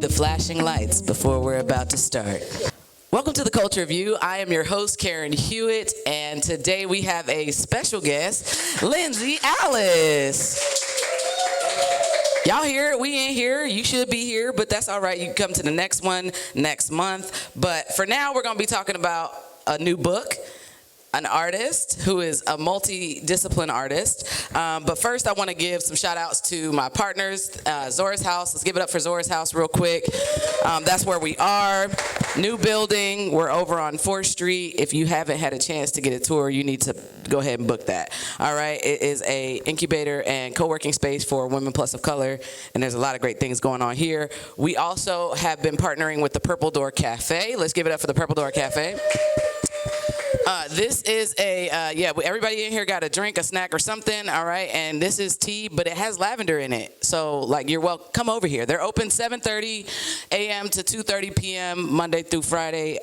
the flashing lights before we're about to start. Welcome to the Culture View. I am your host, Karen Hewitt, and today we have a special guest, Lindsey Alice. Y'all here? We ain't here. You should be here, but that's all right. You can come to the next one next month. But for now, we're going to be talking about a new book, an artist who is a multi-discipline artist. But first, I want to give some shout-outs to my partners, Zora's House. Let's give it up for Zora's House real quick. That's where we are. New building. We're over on 4th Street. If you haven't had a chance to get a tour, you need to go ahead and book that. All right? It is a incubator and co-working space for women plus of color, and there's a lot of great things going on here. We also have been partnering with the Purple Door Cafe. Let's give it up for the Purple Door Cafe. This is everybody in here got a drink, a snack, or something, all right? And this is tea, but it has lavender in it. So, you're welcome. Come over here. They're open 7:30 a.m. to 2:30 p.m. Monday through Friday.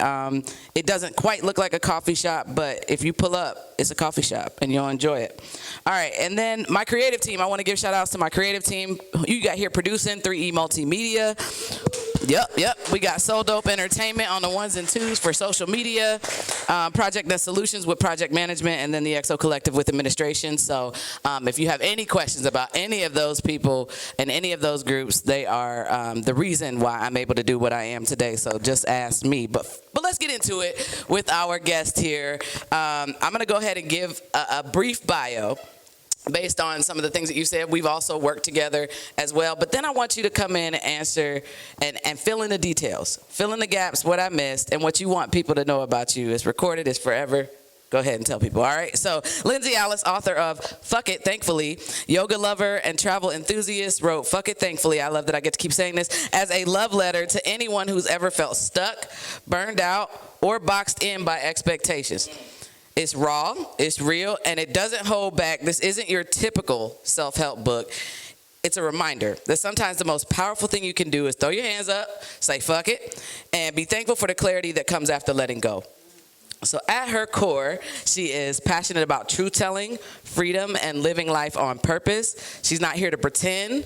It doesn't quite look like a coffee shop, but if you pull up, it's a coffee shop, and you'll enjoy it. All right, and then my creative team. I want to give shout-outs to my creative team. You got here producing 3E Multimedia. Yep. We got So Dope Entertainment on the ones and twos for social media. Project Net Solutions with project management, and then the EXO Collective with administration. So if you have any questions about any of those people and any of those groups, they are the reason why I'm able to do what I am today. So just ask me. But let's get into it with our guest here. I'm going to go ahead and give a brief bio based on some of the things that you said. We've also worked together as well. But then I want you to come in and answer and fill in the details. Fill in the gaps, what I missed, and what you want people to know about you. It's recorded, it's forever. Go ahead and tell people, all right? So Lindsey Alice, author of Fuck It, Thankfully, yoga lover and travel enthusiast, wrote Fuck It, Thankfully. I love that I get to keep saying this, as a love letter to anyone who's ever felt stuck, burned out, or boxed in by expectations. It's raw, it's real, and it doesn't hold back. This isn't your typical self-help book. It's a reminder that sometimes the most powerful thing you can do is throw your hands up, say fuck it, and be thankful for the clarity that comes after letting go. So at her core, she is passionate about truth-telling, freedom, and living life on purpose. She's not here to pretend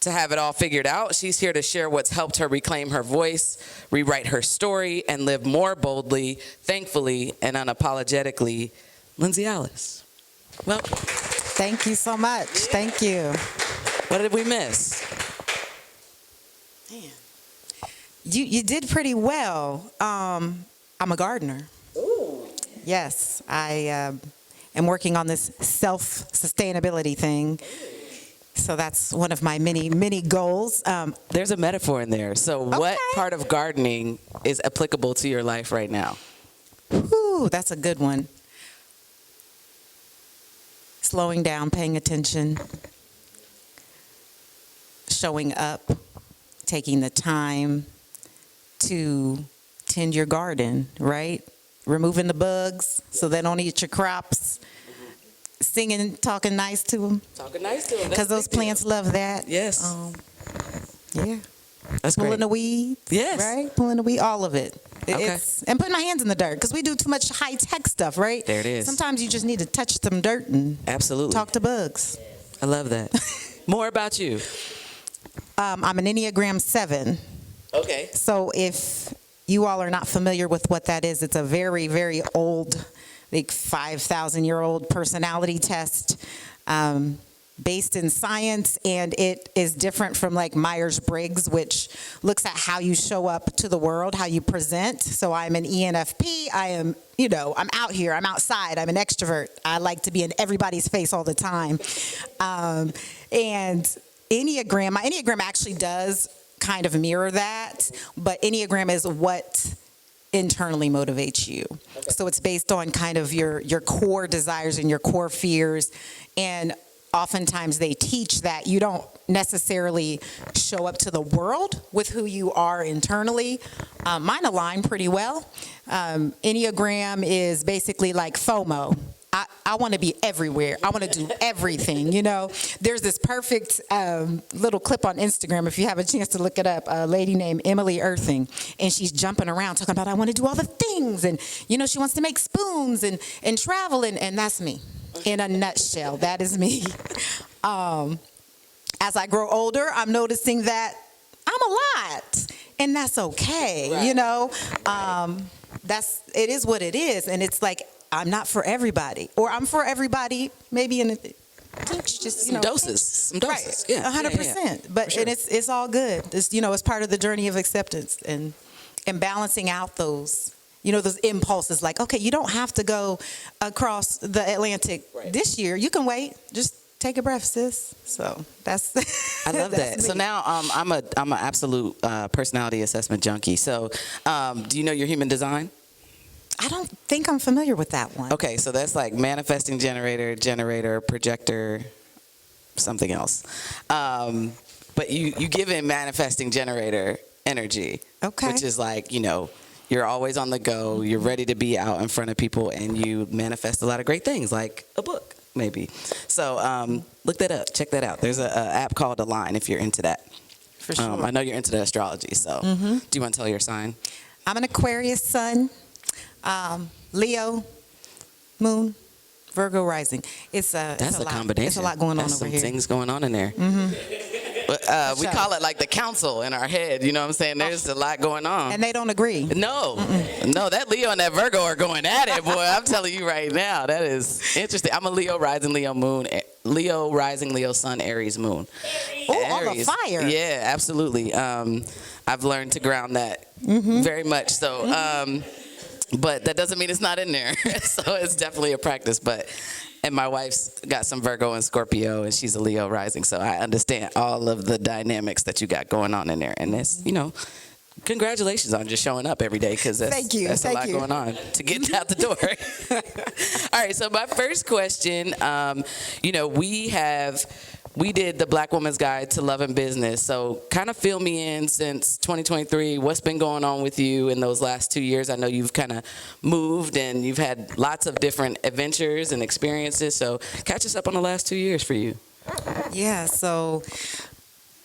to have it all figured out. She's here to share what's helped her reclaim her voice, rewrite her story, and live more boldly, thankfully, and unapologetically. Lindsey Alice, welcome. Thank you so much. Thank you. What did we miss? Man. You did pretty well. I'm a gardener. Ooh. Yes, I am working on this self-sustainability thing. So that's one of my many goals. There's a metaphor in there. So what part of gardening is applicable to your life right now? Ooh, that's a good one. Slowing down, paying attention, showing up, taking the time to tend your garden, right? Removing the bugs so they don't eat your crops. Singing, talking nice to them. Talking nice to them. Because those plants love that. Yes. Yeah. That's Pulling great. the weeds. Yes. Right? Pulling the weed, all of it. Okay. And putting my hands in the dirt because we do too much high-tech stuff, right? There it is. Sometimes you just need to touch some dirt and Absolutely. talk to bugs. I love that. More about you. I'm an Enneagram 7. Okay. So if you all are not familiar with what that is, it's a very, very old, like 5,000-year-old personality test based in science, and it is different from like Myers-Briggs, which looks at how you show up to the world, how you present. So I'm an ENFP. I am, I'm out here, I'm outside, I'm an extrovert. I like to be in everybody's face all the time. And my Enneagram actually does kind of mirror that, but Enneagram is what internally motivates you. Okay. So it's based on kind of your core desires and your core fears. And oftentimes they teach that you don't necessarily show up to the world with who you are internally. Mine align pretty well. Enneagram is basically like FOMO. I want to be everywhere. I want to do everything, There's this perfect little clip on Instagram, if you have a chance to look it up, a lady named Emily Earthing, and she's jumping around talking about, I want to do all the things, and, she wants to make spoons and travel, and that's me. In a nutshell, that is me. As I grow older, I'm noticing that I'm a lot. and that's okay, you know. It is what it is, and it's like I'm not for everybody, or I'm for everybody, maybe in just some doses, right, yeah, 100%. But sure. and it's all good. It's it's part of the journey of acceptance and balancing out those. Those impulses like, okay, you don't have to go across the Atlantic this year. You can wait. Just take a breath, sis. So that's I love that. me. So now I'm an absolute personality assessment junkie. So do you know your human design? I don't think I'm familiar with that one. Okay, so that's like manifesting generator, projector, something else. But you give in manifesting generator energy, Okay. which is like, you're always on the go, you're ready to be out in front of people, and you manifest a lot of great things, like a book, maybe. So look that up, check that out. There's an app called Align if you're into that. For sure. I know you're into the astrology, so do you want to tell your sign? I'm an Aquarius sun, Leo, Moon, Virgo rising. That's a combination. It's a lot going on over some here. things going on in there. We call it like the council in our head. You know what I'm saying? There's a lot going on. And they don't agree. No, that Leo and that Virgo are going at it, boy. I'm telling you right now. That is interesting. I'm a Leo rising, Leo moon, Leo rising, Leo sun, Aries moon. Oh, on the fire. Yeah, absolutely. I've learned to ground that very much so. But that doesn't mean it's not in there. So it's definitely a practice. And my wife's got some Virgo and Scorpio, and she's a Leo rising. So I understand all of the dynamics that you got going on in there. And it's, congratulations on just showing up every day, because that's a lot going on to get out the door. All right, so my first question, we did the Black Woman's Guide to Love and Business. So kind of fill me in since 2023. What's been going on with you in those last 2 years? I know you've kind of moved and you've had lots of different adventures and experiences. So catch us up on the last 2 years for you. Yeah, so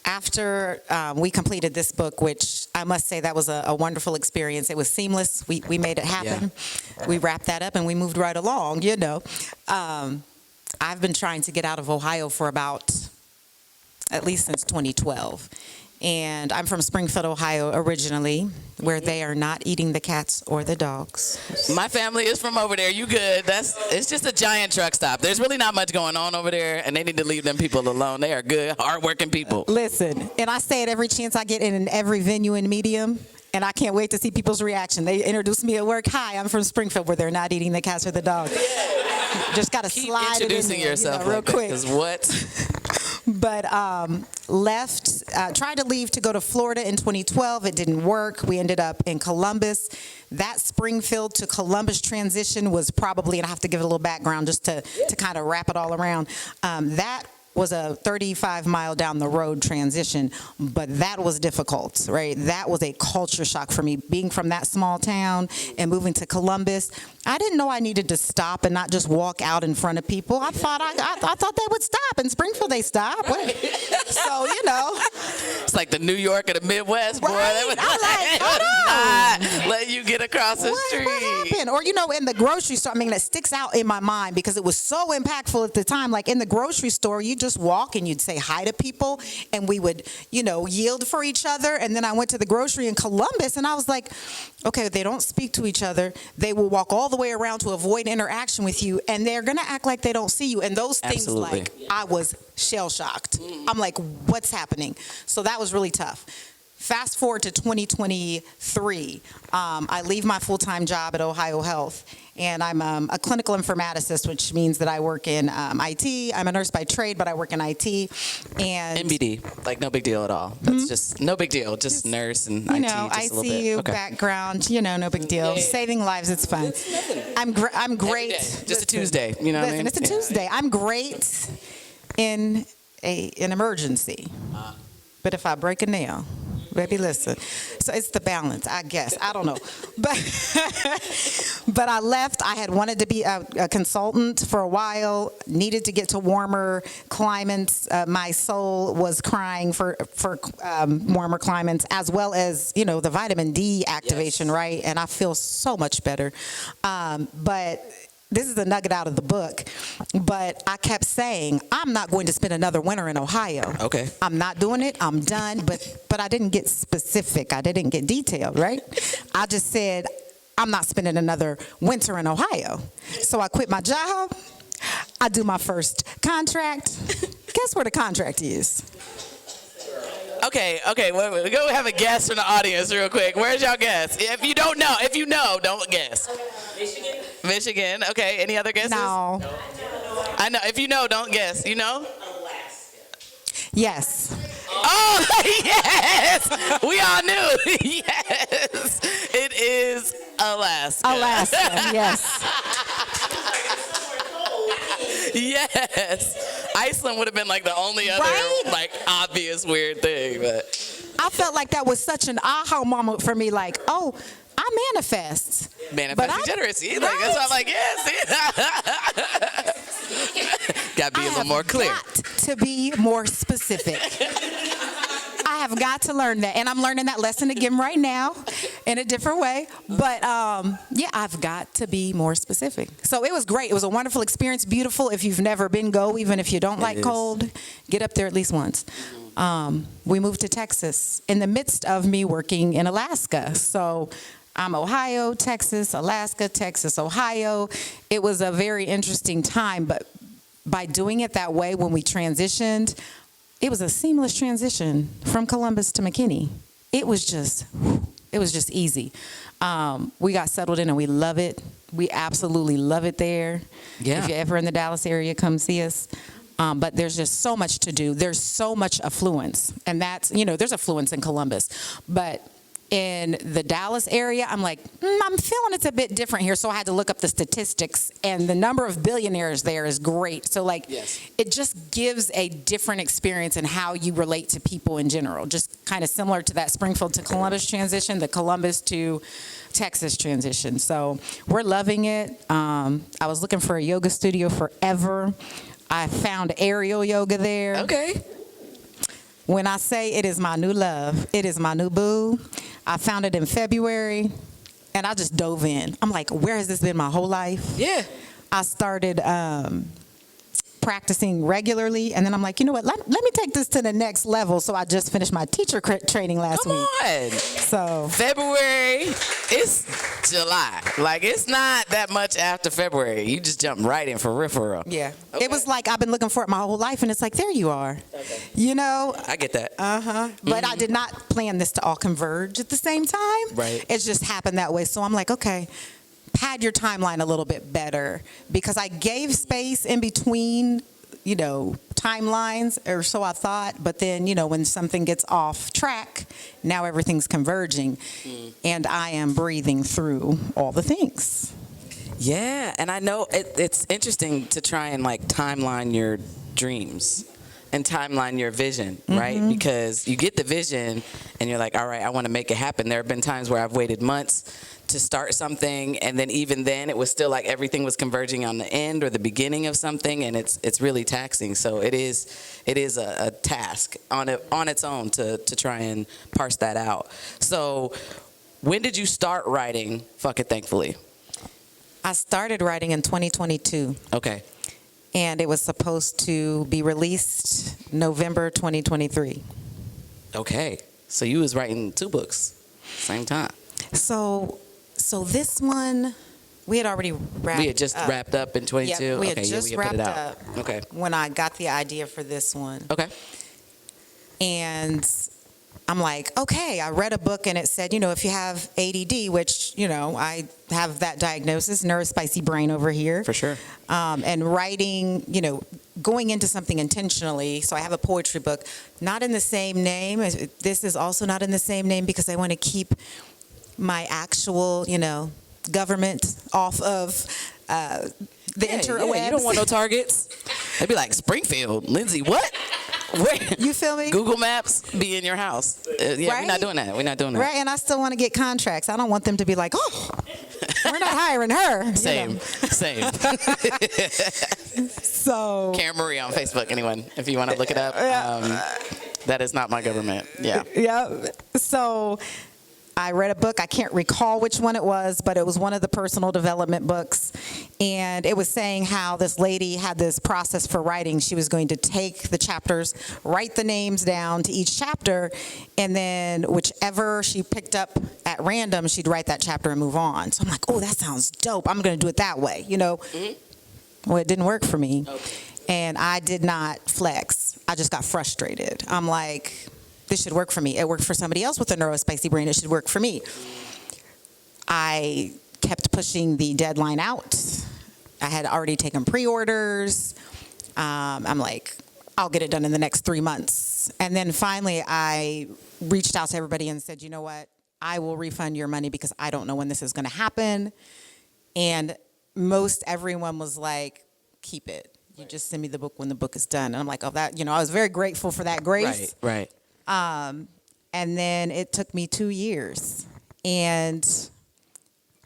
after we completed this book, which I must say that was a wonderful experience. It was seamless. We made it happen. Yeah. We wrapped that up and we moved right along, I've been trying to get out of Ohio for at least since 2012. And I'm from Springfield, Ohio originally, where they are not eating the cats or the dogs. My family is from over there. You good. It's just a giant truck stop. There's really not much going on over there, and they need to leave them people alone. They are good, hardworking people. Listen, and I say it every chance I get in every venue and medium. And I can't wait to see people's reaction. They introduce me at work. Hi, I'm from Springfield, where they're not eating the cats or the dogs. Just got to slide it in there, yourself real quick. What? But tried to leave to go to Florida in 2012. It didn't work. We ended up in Columbus. That Springfield to Columbus transition was probably, and I have to give it a little background just to kind of wrap it all around. That was a 35-mile down the road transition, but that was difficult, right? That was a culture shock for me, being from that small town and moving to Columbus. I didn't know I needed to stop and not just walk out in front of people. I thought they would stop. In Springfield, they stop. So, It's like the New York of the Midwest, boy. Right? Not let you get across the street. What happened? Or, in the grocery store, it sticks out in my mind because it was so impactful at the time. Like in the grocery store, you just walk and you'd say hi to people and we would, yield for each other. And then I went to the grocery in Columbus and I was like, okay, they don't speak to each other. They will walk all the way around to avoid interaction with you, and they're going to act like they don't see you. And those things, I was shell-shocked. I'm like, what's happening? So that was really tough. Fast forward to 2023, I leave my full-time job at Ohio Health, and I'm a clinical informaticist, which means that I work in IT. I'm a nurse by trade, but I work in IT. And MBD, like no big deal at all. That's just no big deal, just nurse and IT. Just a little ICU bit. Okay. background, no big deal. Yeah. Saving lives, it's fun. I'm great. Just a Tuesday, what I mean? It's a Tuesday. I'm great in an emergency, but if I break a nail, baby, listen. So it's the balance, I guess. I don't know. But I left. I had wanted to be a consultant for a while, needed to get to warmer climates. My soul was crying for warmer climates, as well as, the vitamin D activation, right? And I feel so much better. But this is a nugget out of the book, but I kept saying, I'm not going to spend another winter in Ohio. Okay. I'm not doing it. I'm done. But I didn't get specific. I didn't get detailed, right? I just said, I'm not spending another winter in Ohio. So I quit my job. I do my first contract. Guess where the contract is? Okay, wait, go have a guess from the audience real quick. Where's y'all guess? If you know, don't guess. Michigan. Okay, any other guesses? No. I know. If you know, don't guess. You know? Yes. Oh, yes! We all knew. Yes. It is Alaska. Alaska, yes. Yes. Iceland would have been like the only other Right? like obvious weird thing, but I felt like that was such an aha moment for me, like, oh, I manifest. manifest degeneracy. Like, that's why I'm like, yes. Got to be a little more clear. I have got to be more specific. I have got to learn that, and I'm learning that lesson again right now in a different way. But yeah, I've got to be more specific. So it was great. It was a wonderful experience, beautiful. If you've never been, go. Even if you don't like cold, get up there at least once. We moved to Texas in the midst of me working in Alaska. So I'm Ohio, Texas, Alaska, Texas, Ohio. It was a very interesting time, but by doing it that way, when we transitioned, it was a seamless transition from Columbus to McKinney. It was just easy. We got settled in and we love it. We absolutely love it there. Yeah. If you're ever in the Dallas area, come see us. But there's just so much to do. There's so much affluence. And that's, there's affluence in Columbus. But in the Dallas area, I'm like, I'm feeling it's a bit different here. So I had to look up the statistics, and the number of billionaires there is great. So It just gives a different experience in how you relate to people in general. Just kind of similar to that Springfield to Columbus transition, the Columbus to Texas transition. So we're loving it. I was looking for a yoga studio forever. I found aerial yoga there. Okay. When I say it is my new love, it is my new boo. I found it in February, and I just dove in. I'm like, where has this been my whole life? Yeah. I started practicing regularly, and then I'm like, you know what? Let me take this to the next level. So I just finished my teacher training last Come week. on. So February, it's July. Like, it's not that much after February. You just jump right in for real. yeah, Okay. It was like I've been looking for it my whole life, and it's like, there you are. Okay. I get that. But I did not plan this to all converge at the same time. Right. It just happened that way. So I'm like, okay, pad your timeline a little bit better, because I gave space in between, timelines, or so I thought. But then, when something gets off track, now everything's converging, and I am breathing through all the things. Yeah, and I know it's interesting to try and like timeline your dreams and timeline your vision, right? Because you get the vision and you're like, all right, I want to make it happen. There have been times where I've waited months to start something, and then even then it was still like everything was converging on the end or the beginning of something, and it's really taxing. So it is a task on its own to try and parse that out. So when did you start writing Fuck It Thankfully? I started writing in 2022. Okay. And it was supposed to be released November 2023. Okay. So you was writing 2 books same time. So this one, we had already wrapped. We had just wrapped up in 22. Yeah, we had okay, just we had wrapped put it out. up. Okay. When I got the idea for this one. Okay. And I'm like, okay, I read a book and it said, if you have ADD, which, I have that diagnosis, neurospicy brain over here. For sure. And writing, going into something intentionally. So I have a poetry book, not in the same name. This is also not in the same name because I want to keep my actual, government off of the interwebs. Yeah, you don't want no targets. They'd be like, Springfield, Lindsey, what? Where? You feel me? Google Maps be in your house. Yeah, Right? We're not doing that. Right, and I still want to get contracts. I don't want them to be like, oh, we're not hiring her. Same. So Karen Marie on Facebook, anyone, if you want to look it up. That is not my government. Yeah. Yeah. So I read a book. I can't recall which one it was, but it was one of the personal development books. And it was saying how this lady had this process for writing. She was going to take the chapters, write the names down to each chapter, and then whichever she picked up at random, she'd write that chapter and move on. So I'm like, oh, that sounds dope. I'm going to do it that way, you know? Well, it didn't work for me. Okay. And I did not flex. I just got frustrated. I'm like, this should work for me. It worked for somebody else with a neurospicy brain. It should work for me. I kept pushing the deadline out. I had already taken pre-orders. I'm like, I'll get it done in the next 3 months. And then finally, I reached out to everybody and said, you know what? I will refund your money because I don't know when this is going to happen. And most everyone was like, keep it. You just send me the book when the book is done. And I'm like, oh, that, you know, I was very grateful for that grace. Right. And then it took me 2 years. And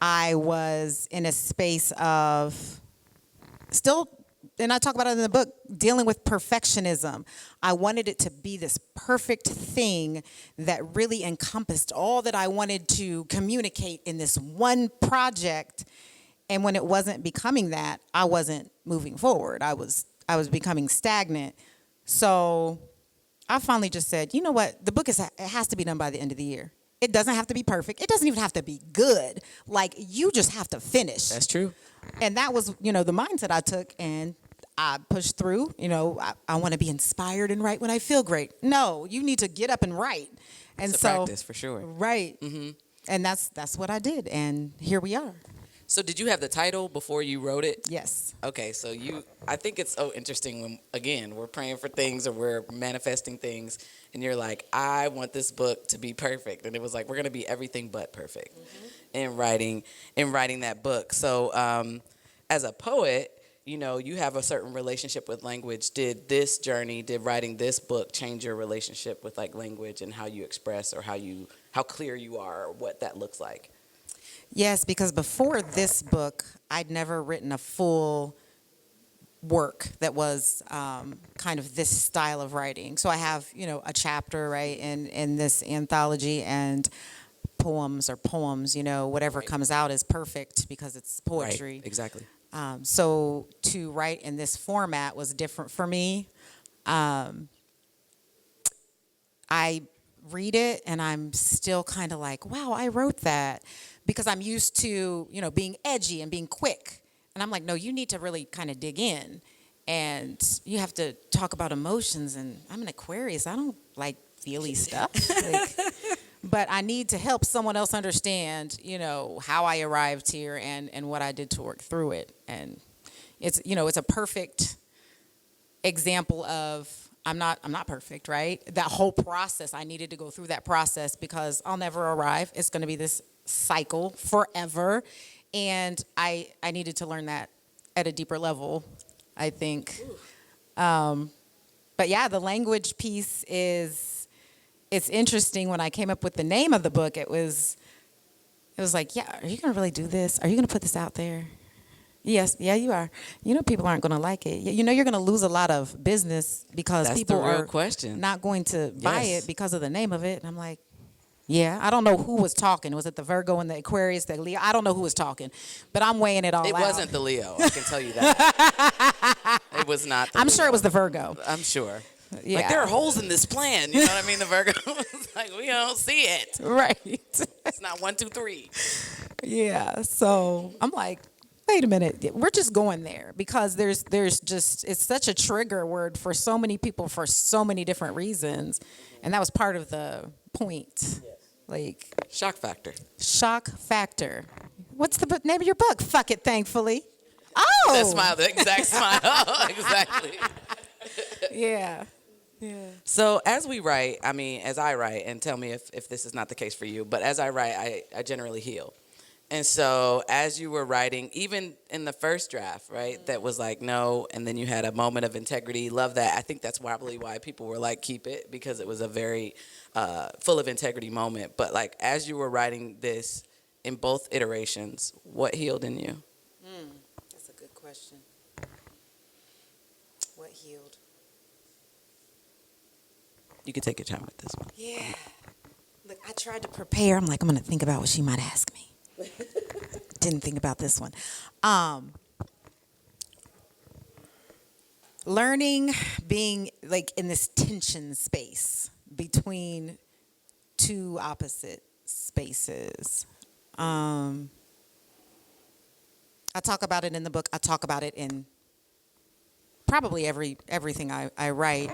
I was in a space of still, and I talk about it in the book, dealing with perfectionism. I wanted it to be this perfect thing that really encompassed all that I wanted to communicate in this one project. And when it wasn't becoming that, I wasn't moving forward. I was becoming stagnant. So I finally just said, you know what? The book it has to be done by the end of the year. It doesn't have to be perfect. It doesn't even have to be good. Like, you just have to finish. That's true. And that was, you know, the mindset I took, and I pushed through. You know, I want to be inspired and write when I feel great. No, you need to get up and write. And It's a practice for sure. Right. Mm-hmm. And that's what I did. And here we are. So did you have the title before you wrote it? Yes. Okay, so I think it's so interesting when, again, we're praying for things or we're manifesting things, and you're like, I want this book to be perfect. And it was like, we're going to be everything but perfect in writing that book. So as a poet, you know, you have a certain relationship with language. Did writing this book change your relationship with like language and how you express or how clear you are or what that looks like? Yes, because before this book, I'd never written a full work that was kind of this style of writing. So I have, you know, a chapter, right, in this anthology, and poems, you know, whatever comes out is perfect because it's poetry. Right, exactly. So to write in this format was different for me. I read it and I'm still kind of like, wow, I wrote that, because I'm used to, you know, being edgy and being quick. And I'm like, no, you need to really kind of dig in, and you have to talk about emotions. And I'm an Aquarius. I don't like feely stuff. But I need to help someone else understand, you know, how I arrived here and what I did to work through it. And it's, you know, it's a perfect example of I'm not perfect, right? That whole process, I needed to go through that process because I'll never arrive. It's going to be this cycle forever. And I needed to learn that at a deeper level, I think. But yeah, the language piece it's interesting. When I came up with the name of the book, it was like, yeah, are you going to really do this? Are you going to put this out there? Yes, yeah, you are. You know, people aren't going to like it. You know, you're going to lose a lot of business because people are not going to buy it because of the name of it. And I'm like, yeah, I don't know who was talking. Was it the Virgo and the Aquarius, the Leo? I don't know who was talking, but I'm weighing it all out. It wasn't the Leo, I can tell you that. It was not the I'm Leo. sure it was the Virgo. I'm sure. Yeah. Like, there are holes in this plan. You know what I mean? The Virgo was like, we don't see it. Right. It's not 1, 2, 3. Yeah. So I'm like, wait a minute. We're just going there because there's just, it's such a trigger word for so many people for so many different reasons. And that was part of the point. Like, shock factor. Shock factor. What's the name of your book? Fuck It, Thankfully. Oh. That smile, the exact smile. Exactly. Yeah. So as I write, and tell me if this is not the case for you, but as I write, I generally heal. And so as you were writing, even in the first draft, right, that was like, no, and then you had a moment of integrity. Love that. I think that's probably why people were like, keep it, because it was a very full of integrity moment. But like, as you were writing this in both iterations, what healed in you? That's a good question. What healed? You could take your time with this one. Yeah. Look, I tried to prepare. I'm like, I'm going to think about what she might ask me. Didn't think about this one. Learning being like in this tension space between two opposite spaces. I talk about it in the book. I talk about it in probably everything I write.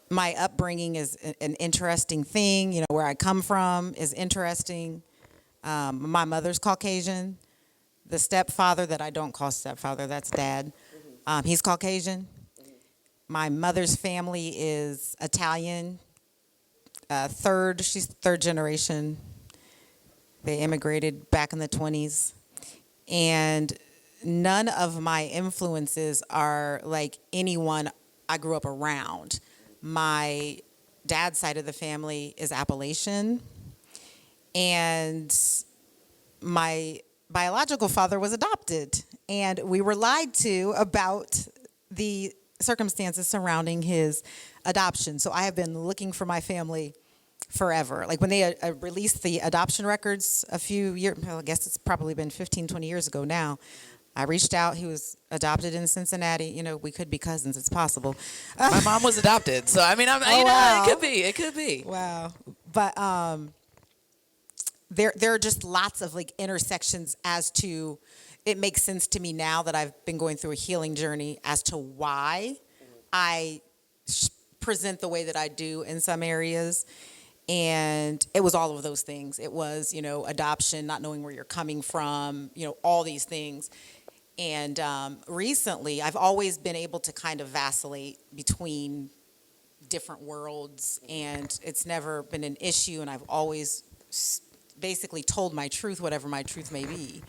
My upbringing is an interesting thing. You know, where I come from is interesting. My mother's Caucasian. The stepfather that I don't call stepfather, that's dad. He's Caucasian. My mother's family is Italian. She's third generation. They immigrated back in the 20s. And none of my influences are like anyone I grew up around. My dad's side of the family is Appalachian. And my biological father was adopted. And we were lied to about the circumstances surrounding his adoption. So I have been looking for my family forever. Like when they released the adoption records a few years, well, I guess it's probably been 15, 20 years ago now. I reached out. He was adopted in Cincinnati. You know, we could be cousins. It's possible. My mom was adopted. So, I mean, wow. It could be. Wow. But there are just lots of like intersections as to, it makes sense to me now that I've been going through a healing journey as to why I present the way that I do in some areas. And it was all of those things. It was, you know, adoption, not knowing where you're coming from, you know, all these things. And recently, I've always been able to kind of vacillate between different worlds, and it's never been an issue, and I've always basically told my truth, whatever my truth may be.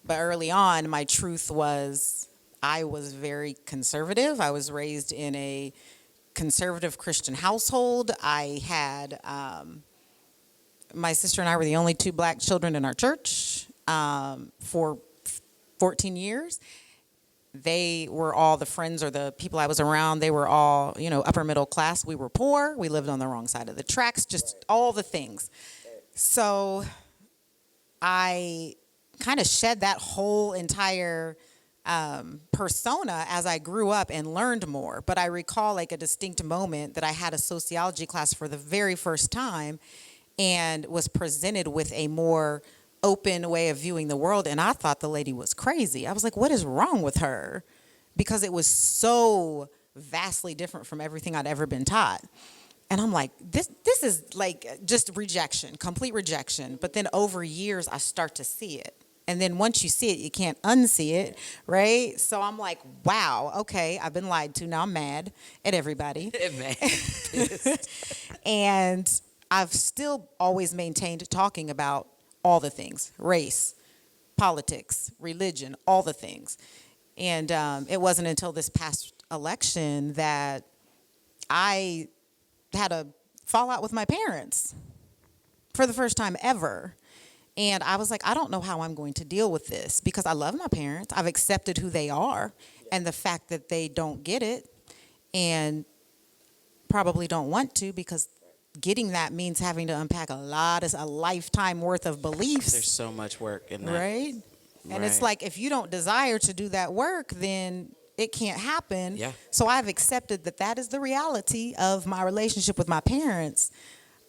But early on, my truth was I was very conservative. I was raised in a conservative Christian household. I had my sister and I were the only two black children in our church for 14 years. They were all the friends or the people I was around. They were all, you know, upper middle class. We were poor. We lived on the wrong side of the tracks, just all the things. So I kind of shed that whole entire persona as I grew up and learned more. But I recall like a distinct moment that I had a sociology class for the very first time and was presented with a more open way of viewing the world. And I thought the lady was crazy. I was like, what is wrong with her? Because it was so vastly different from everything I'd ever been taught. And I'm like, this is like just rejection, complete rejection. But then over years, I start to see it. And then once you see it, you can't unsee it, right? So I'm like, wow, okay, I've been lied to. Now I'm mad at everybody. And I've still always maintained talking about all the things, race, politics, religion, all the things. And it wasn't until this past election that I had a fallout with my parents for the first time ever. And I was like, I don't know how I'm going to deal with this because I love my parents. I've accepted who they are and the fact that they don't get it and probably don't want to, because getting that means having to unpack a lifetime worth of beliefs. There's so much work in that. Right? And it's like, if you don't desire to do that work, then it can't happen. Yeah. So I've accepted that is the reality of my relationship with my parents.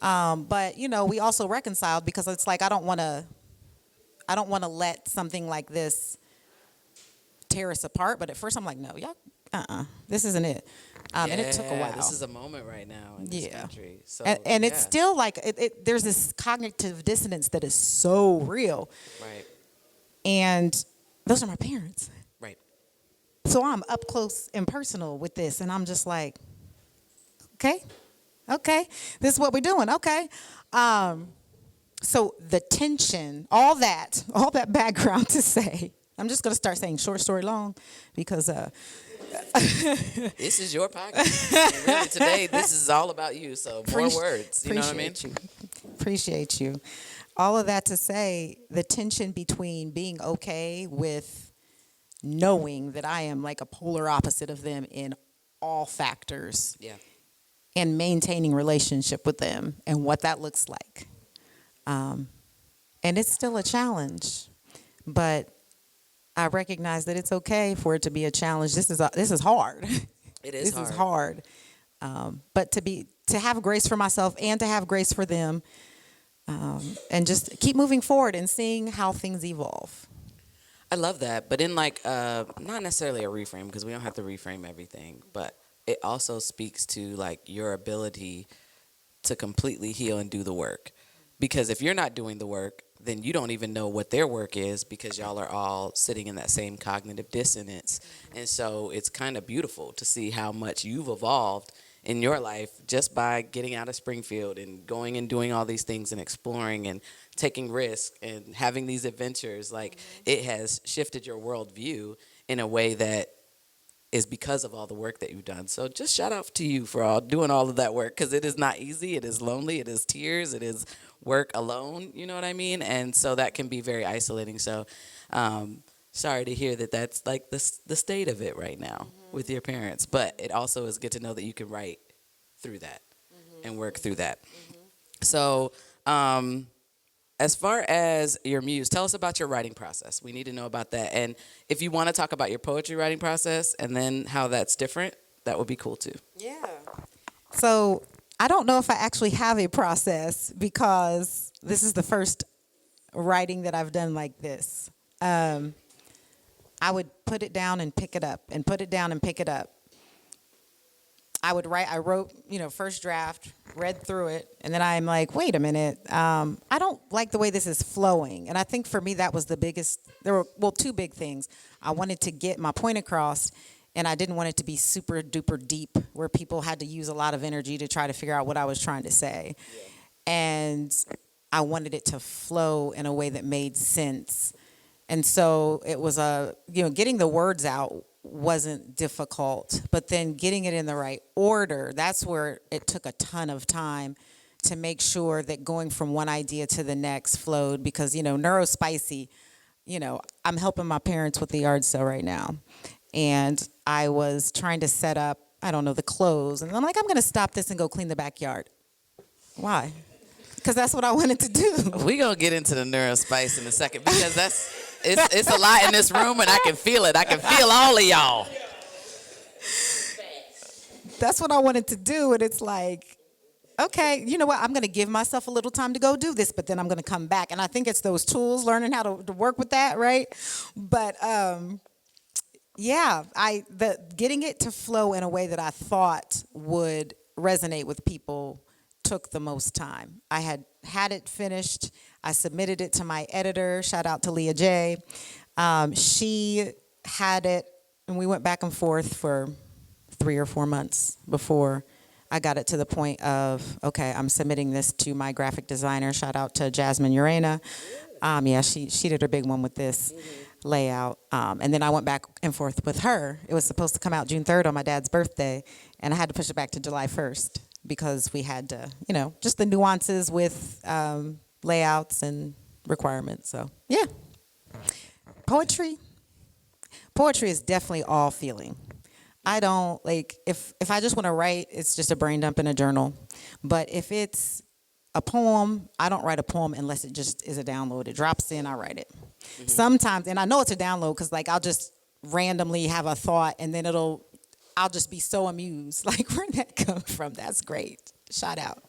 But you know, we also reconciled because it's like I don't want to let something like this tear us apart. But at first, I'm like, no, y'all, this isn't it. And it took a while. This is a moment right now in this country. So, and it's still like there's this cognitive dissonance that is so real. Right. And those are my parents. Right. So I'm up close and personal with this, and I'm just like, okay, this is what we're doing. Okay. So the tension, all that background to say, I'm just going to start saying short story long because this is your podcast. Really, today, this is all about you. So more words. You know what I mean? Appreciate you. All of that to say, the tension between being okay with knowing that I am like a polar opposite of them in all factors. Yeah. And maintaining relationship with them and what that looks like. And it's still a challenge, but I recognize that it's okay for it to be a challenge. This is hard. This is hard. But to have grace for myself and to have grace for them, and just keep moving forward and seeing how things evolve. I love that, but in like not necessarily a reframe because we don't have to reframe everything, but it also speaks to like your ability to completely heal and do the work. Because if you're not doing the work, then you don't even know what their work is because y'all are all sitting in that same cognitive dissonance. And so it's kind of beautiful to see how much you've evolved in your life just by getting out of Springfield and going and doing all these things and exploring and taking risks and having these adventures. Like it has shifted your worldview in a way that is because of all the work that you've done. So just shout out to you for all doing all of that work because it is not easy. It is lonely. It is tears. It is work alone. You know what I mean? And so that can be very isolating. So sorry to hear that that's like the state of it right now with your parents. But it also is good to know that you can write through that and work through that. So as far as your muse, tell us about your writing process. We need to know about that. And if you want to talk about your poetry writing process and then how that's different, that would be cool too. Yeah. So I don't know if I actually have a process because this is the first writing that I've done like this. I would put it down and pick it up and put it down and pick it up. I wrote, first draft, read through it, and then I'm like, wait a minute, I don't like the way this is flowing. And I think for me that was the biggest, there were, two big things. I wanted to get my point across, and I didn't want it to be super duper deep where people had to use a lot of energy to try to figure out what I was trying to say. Yeah. And I wanted it to flow in a way that made sense. And so it was getting the words out wasn't difficult, but then getting it in the right order, that's where it took a ton of time to make sure that going from one idea to the next flowed because, Neurospicy, I'm helping my parents with the yard sale right now. And I was trying to set up, the clothes. And I'm like, I'm going to stop this and go clean the backyard. Why? Because that's what I wanted to do. We're going to get into the Neurospice in a second because it's a lot in this room and I can feel it. I can feel all of y'all. That's what I wanted to do. And it's like, okay, you know what? I'm going to give myself a little time to go do this, but then I'm going to come back. And I think it's those tools, learning how to work with that, right? But getting it to flow in a way that I thought would resonate with people took the most time. I had it finished. I submitted it to my editor. Shout out to Leah J. She had it, and we went back and forth for 3 or 4 months before I got it to the point of, okay, I'm submitting this to my graphic designer. Shout out to Jasmine Urena. She did her big one with this layout. And then I went back and forth with her. It was supposed to come out June 3rd on my dad's birthday, and I had to push it back to July 1st because we had to, just the nuances with layouts and requirements. So, yeah. Poetry is definitely all feeling. I don't, if I just want to write, it's just a brain dump in a journal. But if it's a poem, I don't write a poem unless it just is a download. It drops in, I write it. Mm-hmm. Sometimes, and I know it's a download because, I'll just randomly have a thought, and then I'll just be so amused. Where'd that come from? That's great. Shout out,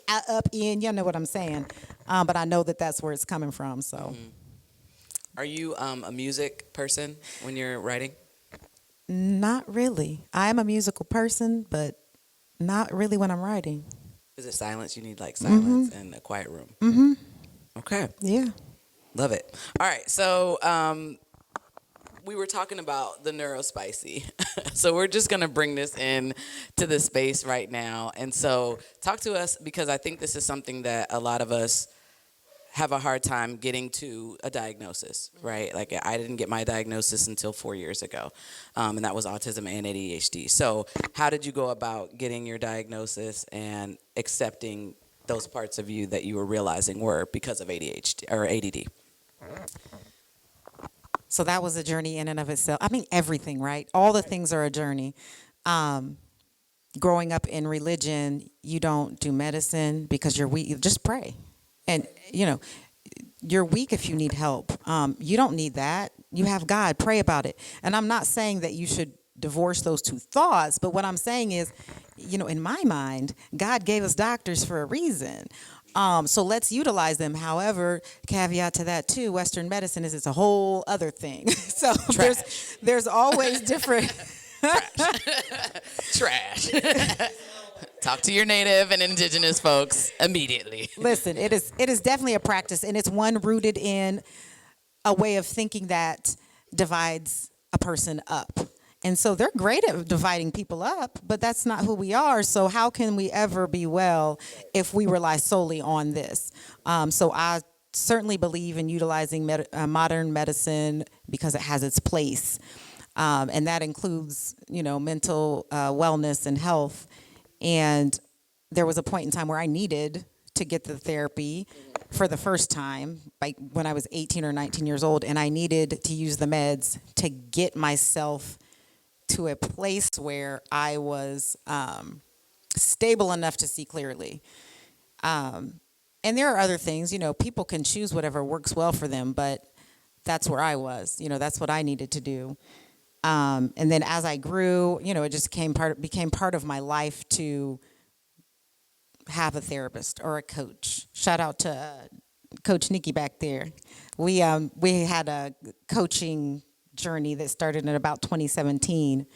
Up in, you know what I'm saying. But I know that that's where it's coming from, so. Mm-hmm. Are you a music person when you're writing? Not really. I am a musical person, but not really when I'm writing. Is it silence? You need silence and a quiet room. Mm-hmm. Okay. Yeah. Love it. All right. So we were talking about the Neurospicy. So we're just going to bring this in to the space right now. And so talk to us because I think this is something that a lot of us have a hard time getting to a diagnosis, right? I didn't get my diagnosis until 4 years ago, and that was autism and ADHD. So how did you go about getting your diagnosis and accepting those parts of you that you were realizing were because of ADHD or ADD? So that was a journey in and of itself. I mean, everything, right? All the things are a journey. Growing up in religion, you don't do medicine because you're weak. You just pray. And, you're weak if you need help. You don't need that. You have God. Pray about it. And I'm not saying that you should divorce those two thoughts. But what I'm saying is, in my mind, God gave us doctors for a reason. So let's utilize them. However, caveat to that too, Western medicine is it's a whole other thing. So there's always different Trash. Talk to your native and indigenous folks immediately. Listen, it is definitely a practice, and it's one rooted in a way of thinking that divides a person up. And so they're great at dividing people up, but that's not who we are. So how can we ever be well if we rely solely on this? So I certainly believe in utilizing modern medicine because it has its place. And that includes, mental wellness and health. And there was a point in time where I needed to get the therapy for the first time, like when I was 18 or 19 years old, and I needed to use the meds to get myself to a place where I was stable enough to see clearly. And there are other things, people can choose whatever works well for them, but that's where I was, that's what I needed to do. And then as I grew, it just became part of my life to have a therapist or a coach. Shout out to Coach Nikki back there. We had a coaching journey that started in about 2017,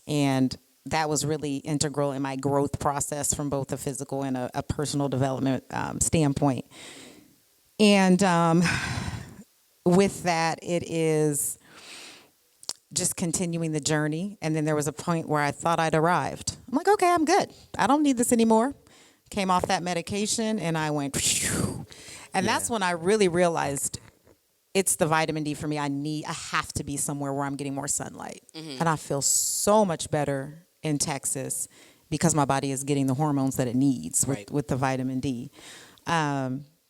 and that was really integral in my growth process from both a physical and a personal development standpoint. And with that, it is just continuing the journey. And then there was a point where I thought I'd arrived. I'm like, okay, I'm good. I don't need this anymore. Came off that medication and I went, phew. And that's when I really realized it's the vitamin D for me. I have to be somewhere where I'm getting more sunlight. And I feel so much better in Texas because my body is getting the hormones that it needs with the vitamin D.